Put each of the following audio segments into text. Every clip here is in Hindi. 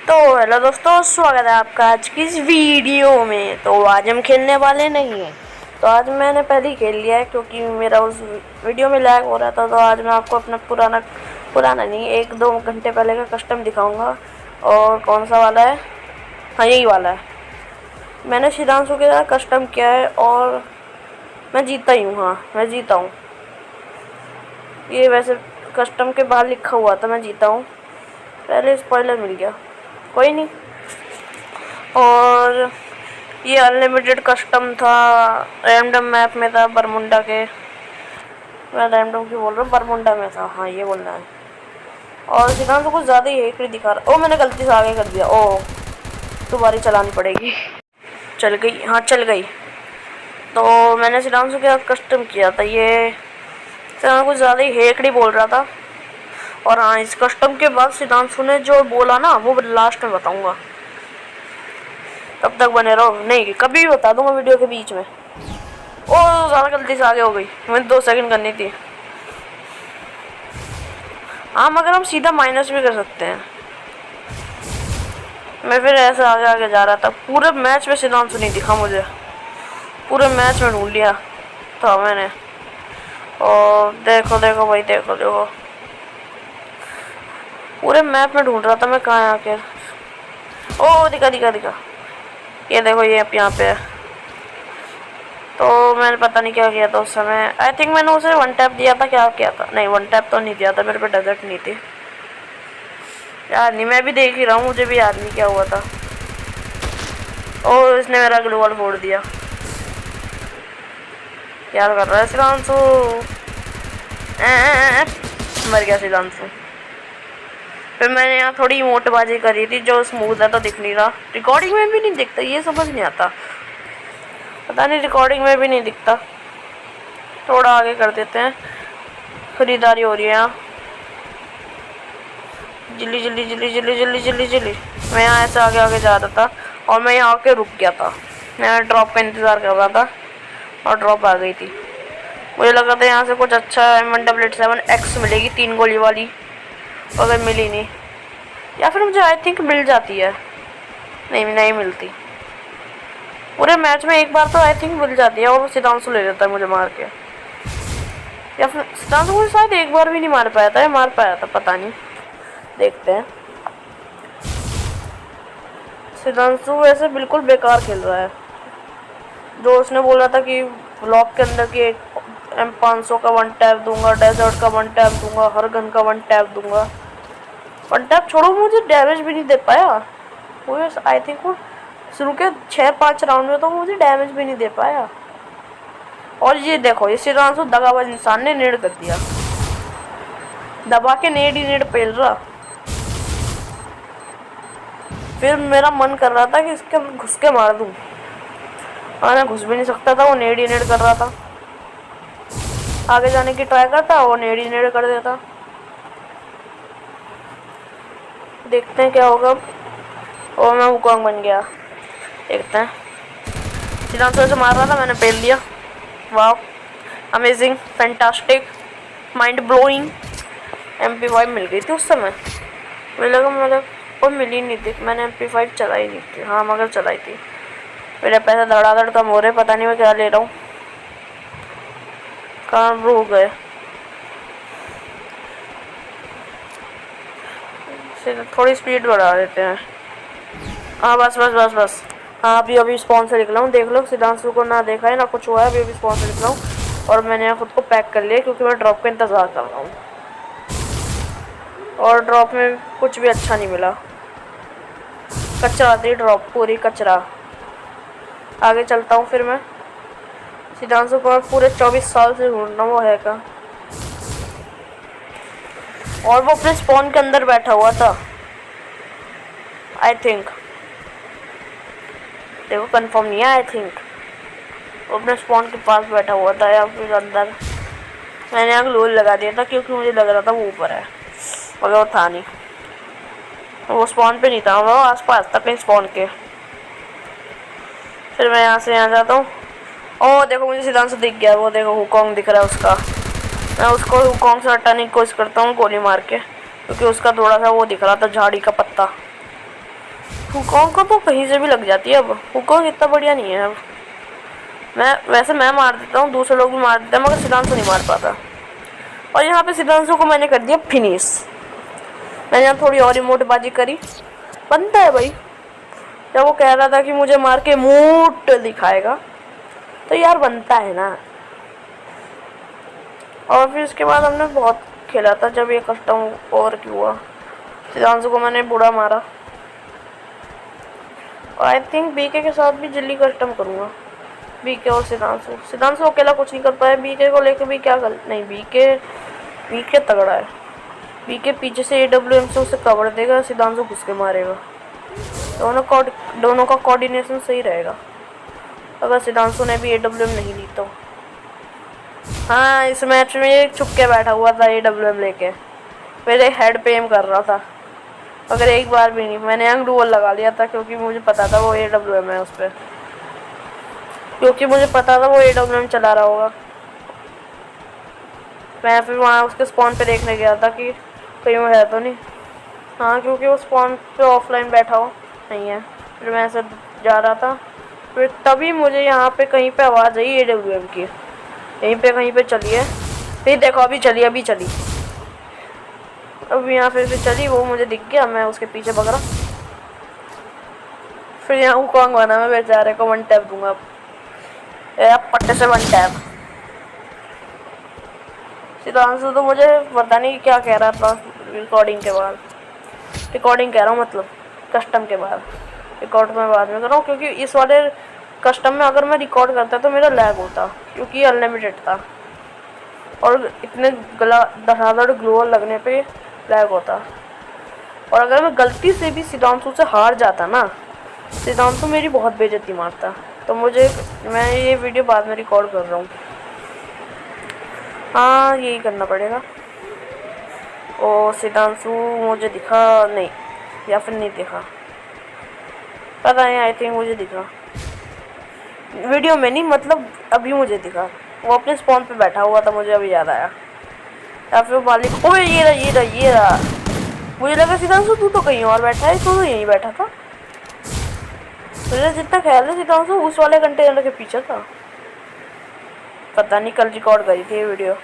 तो हेलो दोस्तों, स्वागत है आपका आज की इस वीडियो में। तो आज हम खेलने वाले नहीं हैं। तो आज मैंने पहले ही खेल लिया है क्योंकि मेरा उस वीडियो में लैग हो रहा था। तो आज मैं आपको अपना पुराना नहीं, 1-2 घंटे पहले का कस्टम दिखाऊंगा। और कौन सा वाला है? हाँ, यही वाला है। मैंने शिदांशु के साथ कस्टम किया है और मैं जीता ही हूँ। हाँ, मैं जीता हूँ। ये वैसे कस्टम के बाहर लिखा हुआ था मैं जीता हूँ। पहले स्पॉइलर मिल गया, कोई नहीं। और ये अनलिमिटेड कस्टम था, रैंडम मैप में था बरमुंडा के। मैं रैंडम क्यों बोल रहा हूँ, बरमुंडा में था। हाँ, ये बोलना है। और सिद्धांत तो कुछ ज़्यादा ही हेकड़ी दिखा रहा। ओ, मैंने गलती से आगे कर दिया। ओ, दोबारा चलानी पड़ेगी। चल गई, हाँ चल गई। तो मैंने सिद्धांत के साथ कस्टम किया था। ये सिद्धांत कुछ ज़्यादा ही हेकड़ी बोल रहा था। और हाँ, इस कस्टम के बाद सिद्धांशु ने जो बोला ना वो लास्ट में बताऊंगा, तब तक बने रहो। नहीं, कभी भी बता दूंगा वीडियो के बीच में। ओ, ज़्यादा गलती से आगे हो गई, मुझे 2 सेकंड करनी थी। हाँ, मगर हम सीधा माइनस भी कर सकते हैं। मैं फिर ऐसे आगे आगे जा रहा था। पूरे मैच में सिद्धांशु नहीं दिखा मुझे, पूरे मैच में ढूंढ लिया था मैंने। और देखो देखो भाई, देखो देखो, पूरे मैप में ढूंढ रहा था मैं कहाँ आके। ओ, दिखा दिखा दिखा, ये देखो, ये यहाँ पे है। तो मैंने पता नहीं क्या किया था उस समय। आई थिंक मैंने उसे 1 टैप दिया था, क्या किया था? नहीं, 1 टैप तो नहीं दिया था, मेरे पे डेजर्ट नहीं थी यार। नहीं, मैं भी देख ही रहा हूँ, मुझे भी याद नहीं क्या हुआ था। ओ, इसने मेरा ग्लू वॉल फोड़ दिया। क्या कर रहा है सिद्धांशु? मर गया सिद्धांशु। फिर मैंने यहाँ थोड़ी इमोटबाजी करी थी, जो स्मूथ है तो दिख नहीं रहा, रिकॉर्डिंग में भी नहीं दिखता। ये समझ नहीं आता, पता नहीं रिकॉर्डिंग में भी नहीं दिखता। थोड़ा आगे कर देते हैं, खरीदारी हो रही है यहाँ। जल्दी जल्दी जल्दी जल्दी जल्दी जल्दी जल्दी। मैं यहाँ ऐसे आगे आगे जा रहा था और मैं यहाँ आके रुक गया था। मैं ड्रॉप का इंतज़ार कर रहा था और ड्रॉप आ गई थी। मुझे लगा था यहाँ से कुछ अच्छा M177X मिलेगी, 3 गोली वाली, अगर मिली नहीं। या फिर मुझे आई थिंक मिल जाती है। नहीं मिलती। पूरे मैच में एक बार तो आई थिंक मिल जाती है और वो सिद्धांशु ले लेता है मुझे मार के। या फिर सिद्धांशु मुझे शायद एक बार भी नहीं मार पाया था, या मार पाया था, पता नहीं। देखते हैं। सिद्धांशु वैसे बिल्कुल बेकार खेल रहा है। जो उसने बोला था कि ब्लॉक के अंदर की M500 का 1 टैप दूंगा, डेजर्ट का 1 टैप दूंगा, हर गन का 1 टैप दूंगा। 1 टैप छोड़ो, मुझे डैमेज भी नहीं दे पाया वो। आई थिंक वो शुरू के 6-5 राउंड में तो मुझे डैमेज भी नहीं दे पाया। और ये देखो, ये सिद्धांशु दगाबाज इंसान ने नेड कर दिया, दबा के नेड ही नेड पेल रहा। फिर मेरा मन कर रहा था कि इसके घुस के मार दूं, और मैं घुस भी नहीं सकता था, वो नेड ही नेड कर रहा था। आगे जाने की ट्राई करता, वो नेड ही नेड कर देता। देखते हैं क्या होगा। और मैं वुकोंग बन गया, देखते हैं। सिद्धांशु से मार रहा था, मैंने पेल दिया। वाह, amazing, fantastic, mind blowing. MP5 मिल गई थी उस समय। मुझे लगा और मिली नहीं थी। मैंने MP5 चलाई नहीं थी। हाँ, मगर चलाई थी। मेरे पैसे धड़ाधड़ कम हो रहे, पता नहीं मैं क्या ले रहा हूँ। कहाँ रुक गए? थोड़ी स्पीड बढ़ा देते हैं। हाँ, बस बस बस बस। हाँ, अभी स्पॉन्सर निकला हूँ, देख लो। सिद्धांशु को ना देखा है ना कुछ हुआ है। अभी स्पॉन्सर निकला हूँ और मैंने यहाँ खुद को पैक कर लिया क्योंकि मैं ड्रॉप का इंतज़ार कर रहा हूँ। और ड्रॉप में कुछ भी अच्छा नहीं मिला, कचरा थी ड्रॉप, पूरी कचरा। आगे चलता हूँ फिर मैं। सिद्धांशु को पूरे 24 साल से ढूंढना, वो है का। और वो अपने स्पॉन के अंदर बैठा हुआ था आई थिंक। देखो, कंफर्म नहीं है, आई थिंक वो अपने स्पॉन के पास बैठा हुआ था या फिर अंदर। मैंने यहाँ ग्लू लगा दिया था क्योंकि मुझे लग रहा था वो ऊपर है, मगर वो था नहीं। वो स्पॉन पे नहीं था, वो आसपास था कहीं स्पॉन के। फिर मैं यहाँ से यहाँ जाता हूँ। ओह देखो, मुझे सिद्धांशु दिख गया। वो देखो, हुकोंग दिख रहा है उसका। मैं उसको हुकोंग से हटाने की कोशिश करता हूँ गोली मार के, क्योंकि उसका थोड़ा सा वो दिख रहा था, झाड़ी का पत्ता। हुकॉन्ग को तो कहीं से भी लग जाती है। अब हुकॉन्ग इतना बढ़िया नहीं है। अब मैं मार देता हूँ, दूसरे लोग भी मार देते हैं, मगर सिद्धांशु नहीं मार पाता। और यहाँ पे सिद्धांशु को मैंने कर दिया फिनिश। मैंने यहाँ थोड़ी और इमोटबाजी करी। बनता है भाई, जब वो कह रहा था कि मुझे मार के मूट दिखाएगा तो यार बनता है ना। और फिर इसके बाद हमने बहुत खेला था। जब ये कस्टम और क्यों हुआ, सिद्धांशु को मैंने बुरा मारा। और आई थिंक बीके के साथ भी जल्दी कस्टम करूँगा। बीके और सिद्धांशु अकेला कुछ नहीं कर पाया। बीके को लेकर भी क्या गलत नहीं, बीके तगड़ा है। बीके पीछे से AWM से उसे कवर देगा, सिद्धांशु घुस के मारेगा। दोनों का कोऑर्डिनेशन सही रहेगा। अगर सिद्धांशु ने भी AWM नहीं ली तो। हाँ, इस मैच में एक छुप के बैठा हुआ था AWM लेके, मेरे हेड पे एम कर रहा था, मगर एक बार भी नहीं। मैंने यंग डुअल लगा लिया था क्योंकि मुझे पता था वो AWM है उस पर, क्योंकि मुझे पता था वो AWM चला रहा होगा। मैं फिर वहाँ उसके स्पॉन पे देखने गया था कि कहीं वो है तो नहीं। हाँ, क्योंकि वो स्पॉन पे ऑफलाइन बैठा हो नहीं है। फिर मैं ऐसे जा रहा था, फिर तभी मुझे यहाँ पे कहीं पे आवाज़ आई AWM की। यहीं पे कहीं पे चली है, फिर देखो अभी चली। अब यहाँ फिर चली, वो मुझे दिख गया, मैं उसके पीछे भाग रहा। फिर यहाँ हुकॉन्ग बना, मैं बेचारे को 1 टैप दूंगा अब पट्टे से 1 टैप। सिद्धांशु तो मुझे पता नहीं क्या कह रहा था रिकॉर्डिंग कह रहा हूँ, मतलब कस्टम के बाद। रिकॉर्ड मैं बाद में कर रहा हूँ, क्योंकि इस वाले कस्टम में अगर मैं रिकॉर्ड करता तो मेरा लैग होता, क्योंकि अनलिमिटेड था और इतने धड़ाधड़ ग्लोअर लगने पे लैग होता। और अगर मैं गलती से भी सिद्धांशु से हार जाता ना, सिद्धांशु मेरी बहुत बेइज्जती मारता। तो मैं ये वीडियो बाद में रिकॉर्ड कर रहा हूँ। हाँ, यही करना पड़ेगा। और सिद्धांशु मुझे दिखा नहीं, या फिर नहीं दिखा, पता नहीं। आई थिंक मुझे दिखा वीडियो में, नहीं मतलब अभी मुझे दिखा। वो अपने स्पॉन पे बैठा हुआ था, मुझे अभी याद आया। या फिर मालिक, ओए ये रहा। मुझे लगा सिद्धांशु तू तो कहीं और बैठा है, तू तो यहीं बैठा था। मुझे जितना ख्याल है सिद्धांशु उस वाले कंटेनर के पीछे था। पता नहीं, कल रिकॉर्ड करी थी ये वीडियो,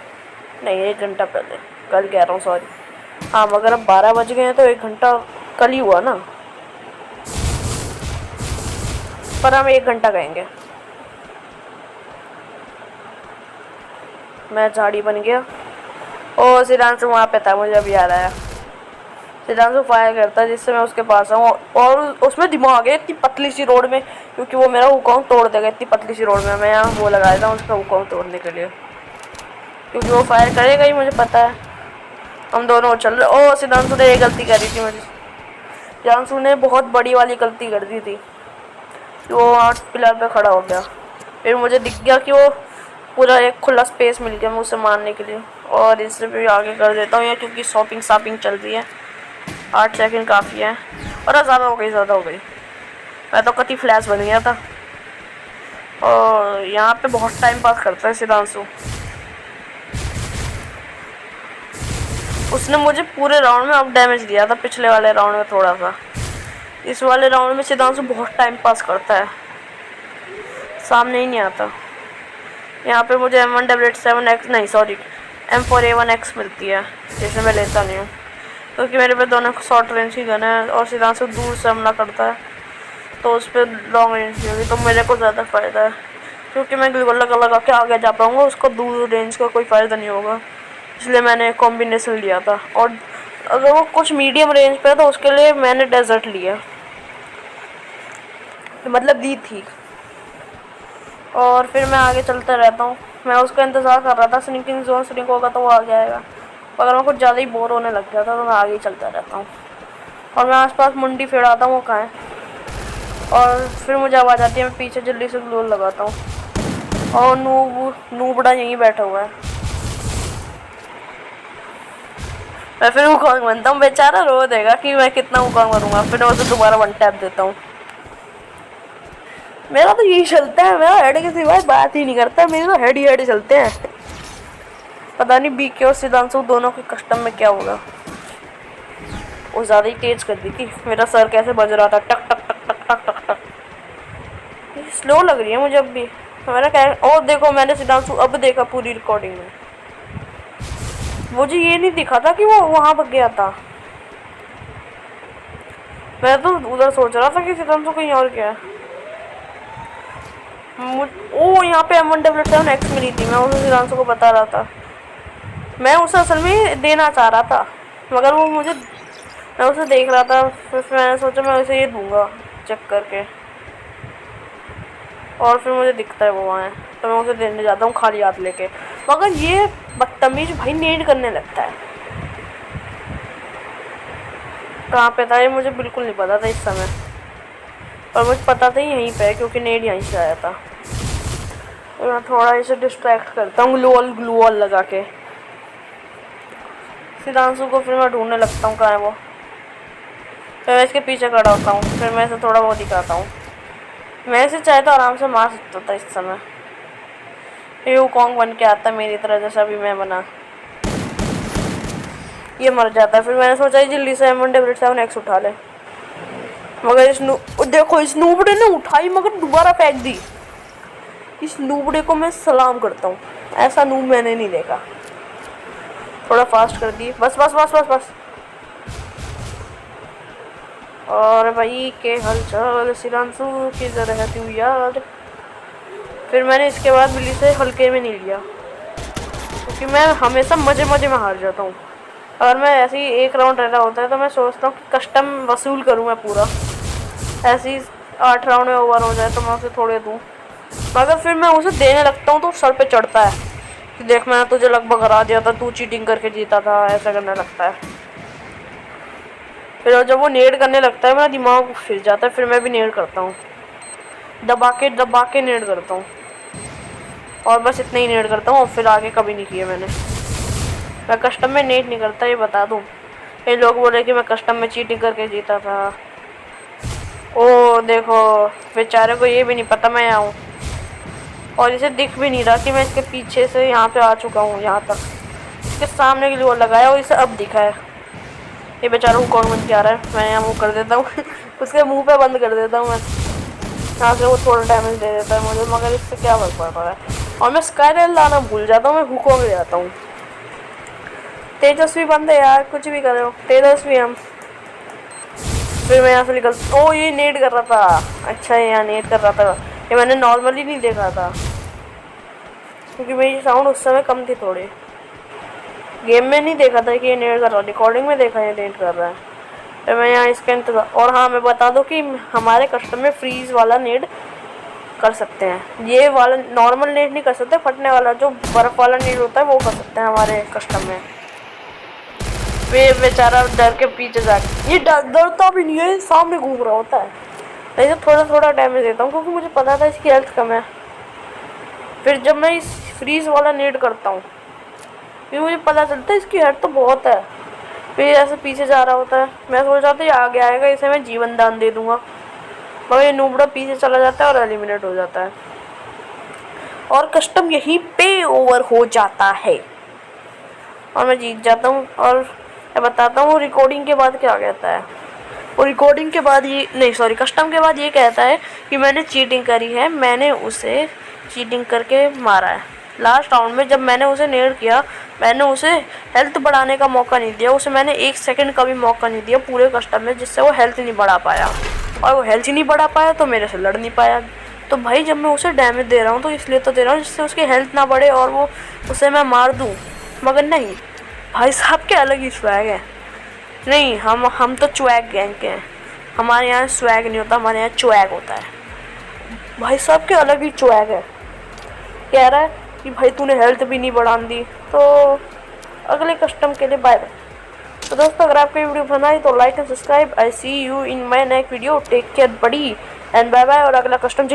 नहीं 1 घंटा पहले, कल कह रहा हूँ, सॉरी। हाँ, मगर अब 12 बज गए हैं तो 1 घंटा कल ही हुआ ना, पर हम 1 घंटा कहेंगे। मैं झाड़ी बन गया। और सिद्धांशु वहाँ पे था, मुझे अभी याद आया। सिद्धांशु फायर करता जिससे मैं उसके पास आऊँ, और उसमें दिमाग है इतनी पतली सी रोड में, क्योंकि वो मेरा हुकॉन्ग तोड़ देगा इतनी पतली सी रोड में। मैं यहाँ वो लगाया था उसका हुकॉन्ग तोड़ने के लिए, क्योंकि वो फायर करेगा ही, मुझे पता है। हम दोनों चल रहे। ओ, सिद्धांशु ने एक गलती करी थी मुझे। सिद्धांशु ने बहुत बड़ी वाली गलती कर दी थी, वो 8 पिलर पे खड़ा हो गया। फिर मुझे दिख गया कि वो पूरा एक खुला स्पेस मिल गया मुझसे मारने के लिए। और इससे भी आगे कर देता हूँ, क्योंकि शॉपिंग चल रही है। 8 सेकंड काफ़ी है। और ज़्यादा हो गई। मैं तो कति फ्लैश बन गया था। और यहाँ पे बहुत टाइम पास करता है सिद्धांशु। उसने मुझे पूरे राउंड में अब डैमेज दिया था, पिछले वाले राउंड में थोड़ा सा। इस वाले राउंड में सिद्धांशु बहुत टाइम पास करता है, सामने ही नहीं आता। यहाँ पे मुझे M1W7X नहीं, सॉरी, M4A1X मिलती है, जिसे मैं लेता नहीं हूँ, क्योंकि मेरे पे दोनों शॉर्ट रेंज की गन है। और सिद्धांशु दूर से हमला करता है, तो उस पर लॉन्ग रेंज की होगी, तो मेरे को ज़्यादा फ़ायदा है, क्योंकि मैं ग्लू लगा के आगे जा पाऊँगा, उसको दूर रेंज का कोई फ़ायदा नहीं होगा। इसलिए मैंने कॉम्बिनेशन लिया था। और अगर वो कुछ मीडियम रेंज पे है तो उसके लिए मैंने डेजर्ट लिया, मतलब दी थी। और फिर मैं आगे चलता रहता हूँ। मैं उसका इंतज़ार कर रहा था, स्निकिंग जोन स्निक होगा तो वो आ जाएगा। अगर मैं कुछ ज़्यादा ही बोर होने लग गया था तो मैं आगे ही चलता रहता हूँ। और मैं आसपास मुंडी फेराता हूँ, वो कहाँ है। और फिर मुझे आवाज़ आती है, मैं पीछे जल्दी से ग्लोर लगाता हूँ। और नूबड़ा यहीं बैठा हुआ है। मैं फिर हुकॉन्ग बनता हूँ, बेचारा रो देगा कि मैं कितना हुकॉन्ग बनूंगा। फिर मैं उसे दोबारा 1 टैप देता हूँ। मेरा तो यही चलता है, मेरा हेड के सिवाय बात ही नहीं करता, मेरे तो हेड ही हेड चलते हैं। पता नहीं बीके और सिद्धांशु दोनों के कस्टम में क्या होगा। वो ज़्यादा ही तेज़ कर दी थी। मेरा सर कैसे बज रहा था, टक टक टक टक टक टक टक। स्लो लग रही है मुझे अब भी। मैंने कह और देखो, मैंने सिद्धांशु अब देखा पूरी रिकॉर्डिंग में, मुझे ये नहीं दिखा था कि वो वहाँ पर गया था। मैं तो उधर सोच रहा था कि सिद्धांशु कहीं और गया। ओ यहाँ पे M177X मिली थी, मैं उसे सिद्धांशु को बता रहा था। मैं उसे असल में देना चाह रहा था, मगर वो मुझे, मैं उसे देख रहा था, फिर मैंने सोचा मैं उसे ये दूंगा चेक करके, और फिर मुझे दिखता है वो वहाँ है, तो मैं उसे देने जाता हूँ खाली हाथ लेके। मगर ये बदतमीज भाई नेड करने लगता है। कहाँ पे था ये मुझे बिल्कुल नहीं पता था इस समय, और मुझे पता था यहीं पे है क्योंकि नेड यहीं से आया था। तो मैं थोड़ा इसे डिस्ट्रैक्ट करता हूँ ग्लू वॉल लगा के सिद्धांशु को, फिर मैं ढूंढने लगता हूँ कहाँ है वो। फिर मैं इसके पीछे खड़ा होता हूँ, फिर मैं इसे थोड़ा वो दिखाता हूँ। मैं इसे चाहे तो आराम से मार सकता था इस समय, ये वुकोंग बन के आता मेरी तरह जैसा अभी मैं बना। ये मर जाता है। फिर मैंने सोचा जल्दी से M177X उठा ले, मगर देखो इस नूबड़े ने उठाई मगर दोबारा फेंक दी। इस नूबड़े को मैं सलाम करता हूँ, ऐसा नूब मैंने नहीं देखा। थोड़ा फास्ट कर दी, बस बस बस बस बस। और भाई के हलचल सिद्धांशु की जरा रहती हूँ यार। फिर मैंने इसके बाद बिल्ली से हल्के में नहीं लिया, क्योंकि मैं हमेशा मजे मजे में हार जाता हूँ। अगर मैं ऐसे ही एक राउंड रह रहा होता है तो मैं सोचता हूँ कि कस्टम वसूल करूँ मैं पूरा, ऐसे ही 8 राउंड में ओवर हो जाए तो मैं उसे थोड़े दूँ। मगर फिर मैं उसे देने लगता हूँ तो सर पे चढ़ता है कि देख मैंने तुझे लगभग हरा दिया था, तू चीटिंग करके जीता था, ऐसा करने लगता है। फिर जब वो नेड करने लगता है मेरा दिमाग फिर जाता है, फिर मैं भी नेड करता हूँ, दबा के नेड करता हूँ, और बस इतना ही नेड करता हूँ। और फिर आगे कभी नहीं किया मैंने। मैं कस्टम में नेड नहीं करता, ये बता दूँ। ये लोग बोल रहे कि मैं कस्टम में चीटिंग करके जीता था। ओ देखो बेचारे को ये भी नहीं पता मैं यहाँ हूँ, और इसे दिख भी नहीं रहा कि मैं इसके पीछे से यहाँ पे आ चुका हूँ, यहाँ तक इसके सामने के लिए वो लगाया और इसे अब दिखा है। ये बेचारा को कौन बन के आ रहा है, मैं यहाँ मुँह कर देता हूँ उसके मुंह पे बंद कर देता हूँ मैं, यहाँ से वो थोड़ा डैमेज दे देता है मुझे, मगर इससे क्या फर्क पड़ रहा है। और मैं स्काईरेल लाना भूल जाता हूँ, मैं हुकोंग ले जाता हूँ। तेजस्वी बंदे यार, कुछ भी कर रहे हो तेजस्वी हम। फिर मैं यहाँ से निकल, ओ ये नेट कर रहा था, अच्छा है यहाँ नेट कर रहा था, ये मैंने नॉर्मली नहीं देखा था क्योंकि मेरी साउंड उस समय कम थी थोड़ी। गेम में नहीं देखा था कि ये नेट कर रहा है, रिकॉर्डिंग में देखा ये नेट कर रहा है। फिर मैं यहाँ इसके इंतजार, और हाँ मैं बता दूँ कि हमारे कस्टम में फ्रीज वाला नेट कर सकते हैं, ये वाला नॉर्मल नेट नहीं कर सकते, फटने वाला जो बर्फ़ वाला नेट होता है वो कर सकते हैं हमारे कस्टम में। वे बेचारा डर के पीछे जाके, ये डरता भी नहीं है, सामने घूम रहा होता है। मैं इसे थोड़ा थोड़ा डैमेज देता हूँ क्योंकि मुझे पता था इसकी हेल्थ कम है। फिर जब मैं इस फ्रीज वाला नेट करता हूँ फिर मुझे पता चलता है इसकी हेल्थ तो बहुत है। फिर ऐसे पीछे जा रहा होता है, मैं सोच रहा था ये आगे आएगा, इसे मैं जीवन दान दे दूंगा, मगर ये नूबड़ा पीछे चला जाता है और एलिमिनेट हो जाता है, और कस्टम यहीं पे ओवर हो जाता है और मैं जीत जाता हूँ। और मैं बताता हूँ रिकॉर्डिंग के बाद क्या कहता है। वो रिकॉर्डिंग के बाद ये नहीं, सॉरी, कस्टम के बाद ये कहता है कि मैंने चीटिंग करी है, मैंने उसे चीटिंग करके मारा है। लास्ट राउंड में जब मैंने उसे नेड किया, मैंने उसे हेल्थ बढ़ाने का मौका नहीं दिया, उसे मैंने 1 सेकंड का भी मौका नहीं दिया पूरे कस्टम में, जिससे वो हेल्थ नहीं बढ़ा पाया, और वो हेल्थ ही नहीं बढ़ा पाया तो मेरे से लड़ नहीं पाया। तो भाई जब मैं उसे डैमेज दे रहा हूँ तो इसलिए तो दे रहा हूँ जिससे उसकी हेल्थ ना बढ़े और वो उसे मैं मार दूँ, मगर नहीं, भाई साहब के अलग ही स्वैग है। नहीं, हम तो चुएग गैंग के हैं, हमारे यहाँ स्वैग नहीं होता, हमारे यहाँ चुएग होता है। भाई साहब के अलग ही चुएग है। कह रहा है कि भाई तूने हेल्थ भी नहीं बढ़ा दी, तो अगले कस्टम के लिए बाय बाय। तो दोस्तों अगर आपको ये वीडियो पसंद आई तो like and subscribe. I see you in my next video, take care buddy and bye bye. और अगला कस्टम